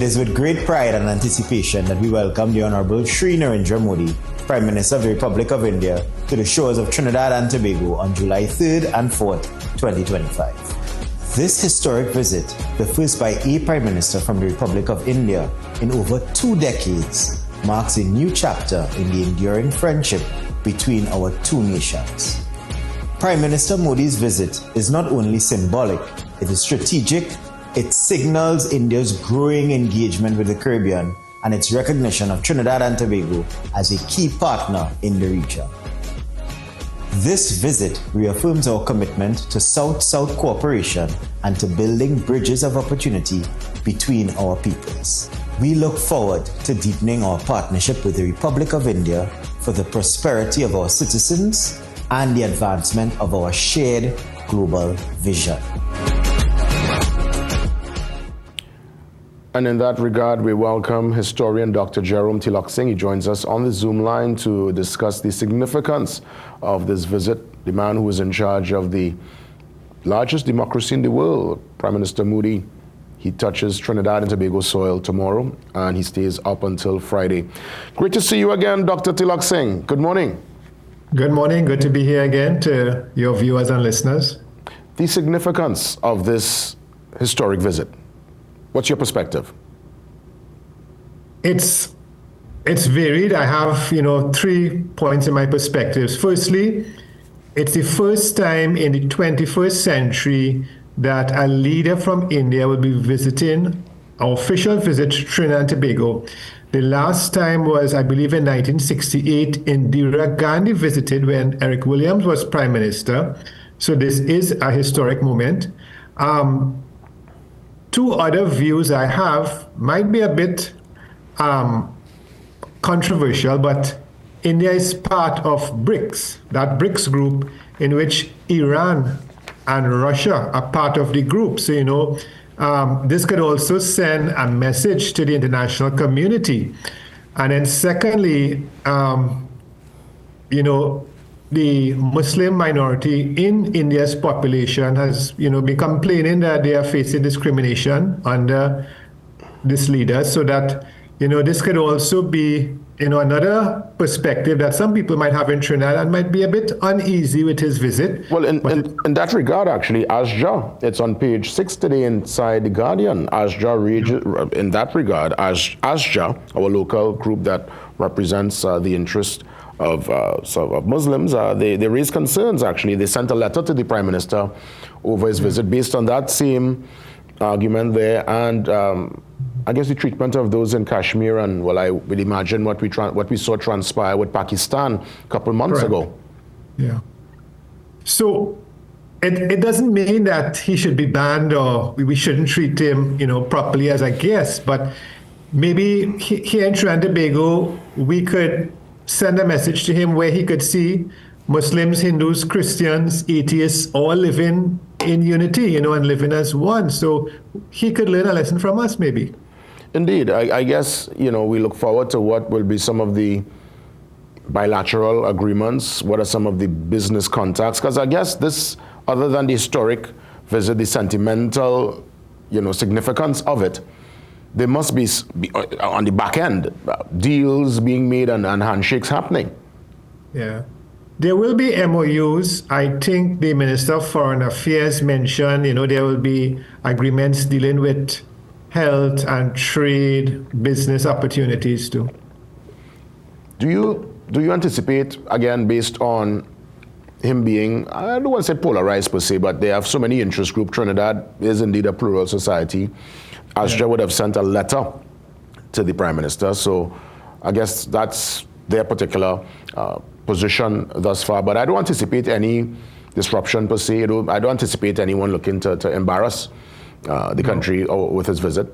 is with great pride and anticipation that we welcome the Honorable Shri Narendra Modi, Prime Minister of the Republic of India, to the shores of Trinidad and Tobago on July 3rd and 4th, 2025. This historic visit, the first by a Prime Minister from the Republic of India in over 2 decades, marks a new chapter in the enduring friendship between our two nations. Prime Minister Modi's visit is not only symbolic, it is strategic. It signals India's growing engagement with the Caribbean and its recognition of Trinidad and Tobago as a key partner in the region. This visit reaffirms our commitment to South-South cooperation and to building bridges of opportunity between our peoples. We look forward to deepening our partnership with the Republic of India for the prosperity of our citizens and the advancement of our shared global vision. And in that regard, we welcome historian Dr. Jerome Tilak Singh. He joins us on the Zoom line to discuss the significance of this visit. The man who is in charge of the largest democracy in the world, Prime Minister Modi, he touches Trinidad and Tobago soil tomorrow, and he stays up until Friday. Great to see you again, Dr. Tilak Singh. Good morning. Good morning. Good to be here again to your viewers and listeners. The significance of this historic visit. What's your perspective? It's varied. I have, 3 points in my perspectives. Firstly, it's the first time in the 21st century that a leader from India will be visiting an official visit to Trinidad and Tobago. The last time was, I believe, in 1968. Indira Gandhi visited when Eric Williams was Prime Minister. So this is a historic moment. 2 other views I have might be a bit controversial, but India is part of BRICS, that BRICS group in which Iran and Russia are part of the group. So, this could also send a message to the international community. And then secondly, the Muslim minority in India's population has, been complaining that they are facing discrimination under this leader. So that, this could also be, another perspective that some people might have in Trinidad and might be a bit uneasy with his visit. Well, in that regard, actually, ASJA, it's on page 6 today inside The Guardian. ASJA, in that regard, ASJA, our local group that represents the interest of Muslims, they raised concerns, actually. They sent a letter to the Prime Minister over his visit based on that same argument there, and I guess the treatment of those in Kashmir, and well, I would imagine what we saw transpire with Pakistan a couple months ago. Yeah. So it doesn't mean that he should be banned or we shouldn't treat him, properly as a guest, but maybe here in Trinidad and Tobago, we could send a message to him where he could see Muslims, Hindus, Christians, atheists all living in unity, and living as one. So he could learn a lesson from us, maybe. Indeed. I guess, we look forward to what will be some of the bilateral agreements. What are some of the business contacts? Because I guess this, other than the historic visit, the sentimental, significance of it, there must be on the back end, deals being made and handshakes happening. Yeah. There will be MOUs. I think the Minister of Foreign Affairs mentioned, there will be agreements dealing with health and trade, business opportunities too. Do you anticipate, again, based on him being, I don't want to say polarized per se, but they have so many interest groups. Trinidad is indeed a plural society. ASJA would have sent a letter to the Prime Minister, so I guess that's their particular position thus far. But I don't anticipate any disruption per se. I don't anticipate anyone looking to embarrass the country with his visit.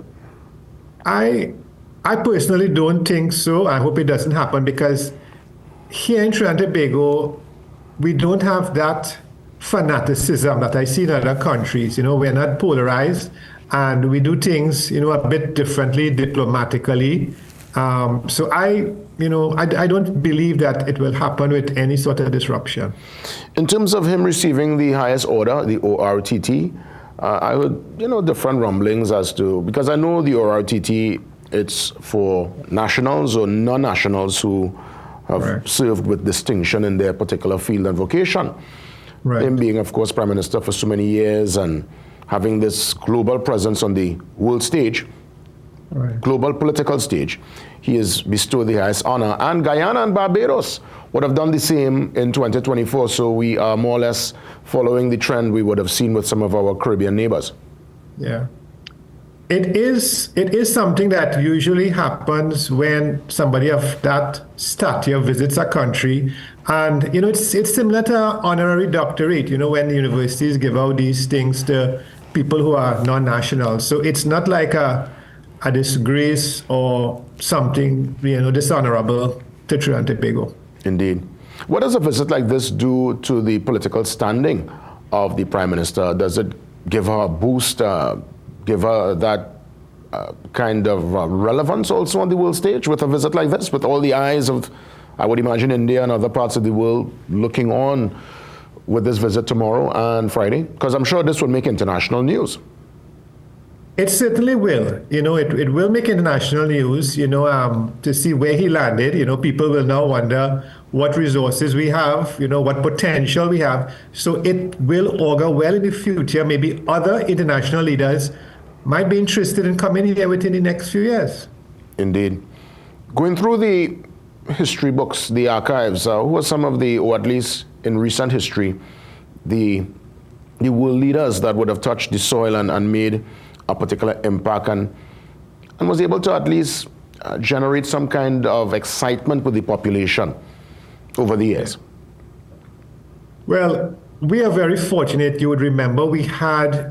I personally don't think so. I hope it doesn't happen, because here in Trinidad and Tobago, we don't have that fanaticism that I see in other countries. We're not polarized, and we do things, a bit differently, diplomatically. So I don't believe that it will happen with any sort of disruption. In terms of him receiving the highest order, the ORTT, I heard, different rumblings as to, because I know the ORTT, it's for nationals or non-nationals who have served with distinction in their particular field and vocation. Right. Him being, of course, Prime Minister for so many years and having this global presence on the world stage, global political stage, he has bestowed the highest honor. And Guyana and Barbados would have done the same in 2024. So we are more or less following the trend we would have seen with some of our Caribbean neighbors. Yeah. It is something that usually happens when somebody of that stature visits a country. And, it's similar to honorary doctorate, when the universities give out these things to people who are non-nationals. So it's not like a disgrace or something, dishonorable to Trinidad and Tobago. Indeed. What does a visit like this do to the political standing of the Prime Minister? Does it give her a boost, give her that kind of relevance also on the world stage with a visit like this, with all the eyes of, I would imagine, India and other parts of the world looking on with this visit tomorrow and Friday? Because I'm sure this will make international news. It certainly will. It will make international news, to see where he landed. People will now wonder what resources we have, what potential we have. So it will augur well in the future. Maybe other international leaders might be interested in coming here within the next few years. Indeed. Going through the history books, the archives, who are some of the, or at least in recent history, the world leaders that would have touched the soil and made a particular impact and was able to at least generate some kind of excitement with the population over the years? Well, we are very fortunate. You would remember we had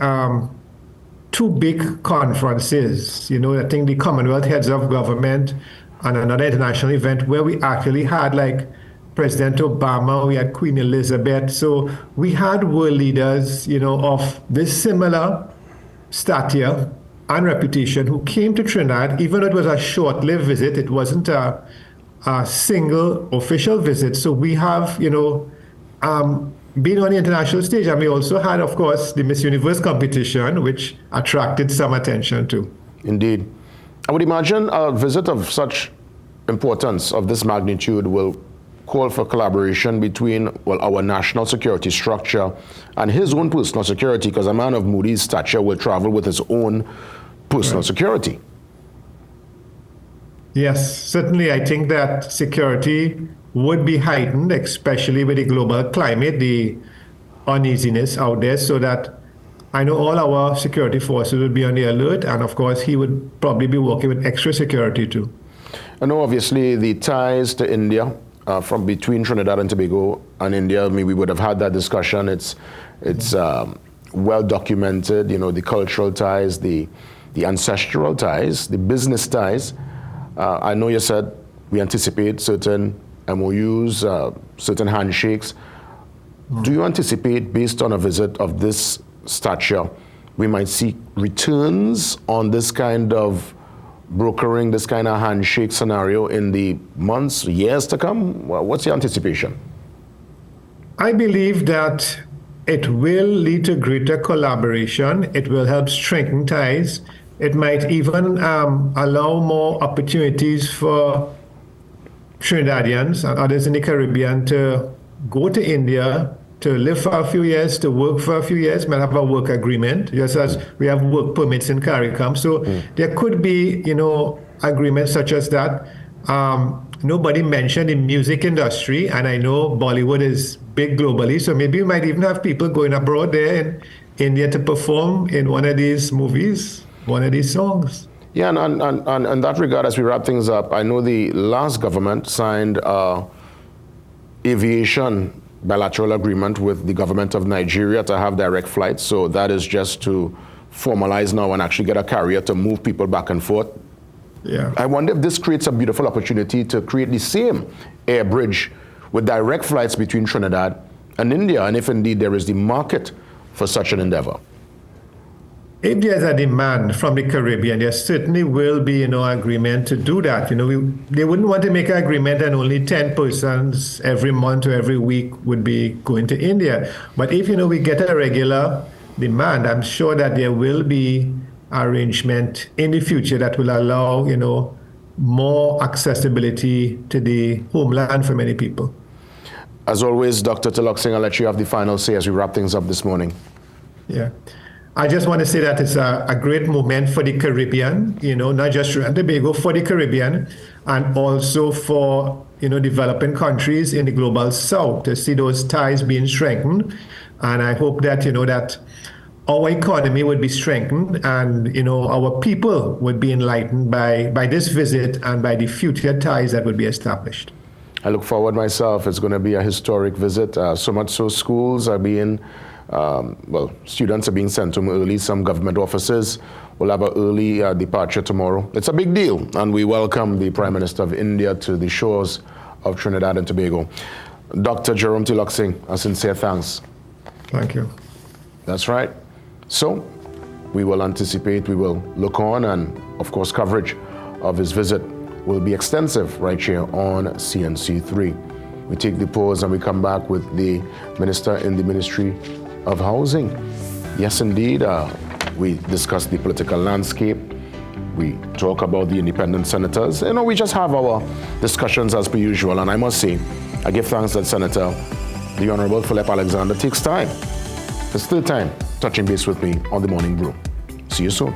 two big conferences, I think the Commonwealth Heads of Government and another international event where we actually had like President Obama, we had Queen Elizabeth. So we had world leaders, of this similar stature and reputation who came to Trinidad, even though it was a short-lived visit. It wasn't a single official visit. So we have, been on the international stage. And we also had, of course, the Miss Universe competition, which attracted some attention too. Indeed. I would imagine a visit of such importance, of this magnitude, will call for collaboration between, our national security structure and his own personal security, because a man of Moody's stature will travel with his own personal security. Yes, certainly. I think that security would be heightened, especially with the global climate, the uneasiness out there, so that I know all our security forces would be on the alert, and of course he would probably be working with extra security too. I know obviously the ties to India, from between Trinidad and Tobago and India. I mean, we would have had that discussion. It's well documented, the cultural ties, the ancestral ties, the business ties. I know you said we anticipate certain MOUs, certain handshakes. Do you anticipate, based on a visit of this stature, we might see returns on this kind of brokering, this kind of handshake scenario in the months, years to come? What's your anticipation? I believe that it will lead to greater collaboration. It will help strengthen ties. It might even allow more opportunities for Trinidadians and others in the Caribbean to go to India, to live for a few years, to work for a few years, might have a work agreement, just as we have work permits in CARICOM. So there could be, agreements such as that. Nobody mentioned the music industry, and I know Bollywood is big globally, so maybe we might even have people going abroad there in India to perform in one of these movies, one of these songs. Yeah, and in that regard, as we wrap things up, I know the last government signed aviation bilateral agreement with the government of Nigeria to have direct flights. So that is just to formalize now and actually get a carrier to move people back and forth. Yeah. I wonder if this creates a beautiful opportunity to create the same air bridge with direct flights between Trinidad and India, and if indeed there is the market for such an endeavor. If there's a demand from the Caribbean, there certainly will be, agreement to do that. They wouldn't want to make an agreement and only 10 persons every month or every week would be going to India. But if, we get a regular demand, I'm sure that there will be arrangement in the future that will allow, more accessibility to the homeland for many people. As always, Dr. Taloksing, I'll let you have the final say as we wrap things up this morning. Yeah. I just want to say that it's a great moment for the Caribbean, not just Trinidad and Tobago, for the Caribbean, and also for, developing countries in the global south to see those ties being strengthened. And I hope that, that our economy would be strengthened and, our people would be enlightened by this visit and by the future ties that would be established. I look forward myself. It's going to be a historic visit. So much so schools are being, students are being sent home early. Some government offices will have an early departure tomorrow. It's a big deal, and we welcome the Prime Minister of India to the shores of Trinidad and Tobago. Dr. Jerome Taloksing, a sincere thanks. Thank you. That's right. So we will anticipate, we will look on, and of course coverage of his visit will be extensive right here on CNC3. We take the pause and we come back with the Minister in the Ministry of Housing. Yes, indeed, we discuss the political landscape. We talk about the independent senators. We just have our discussions as per usual. And I must say, I give thanks that Senator, the Honorable Philip Alexander, takes time. There's still time touching base with me on the Morning Brew. See you soon.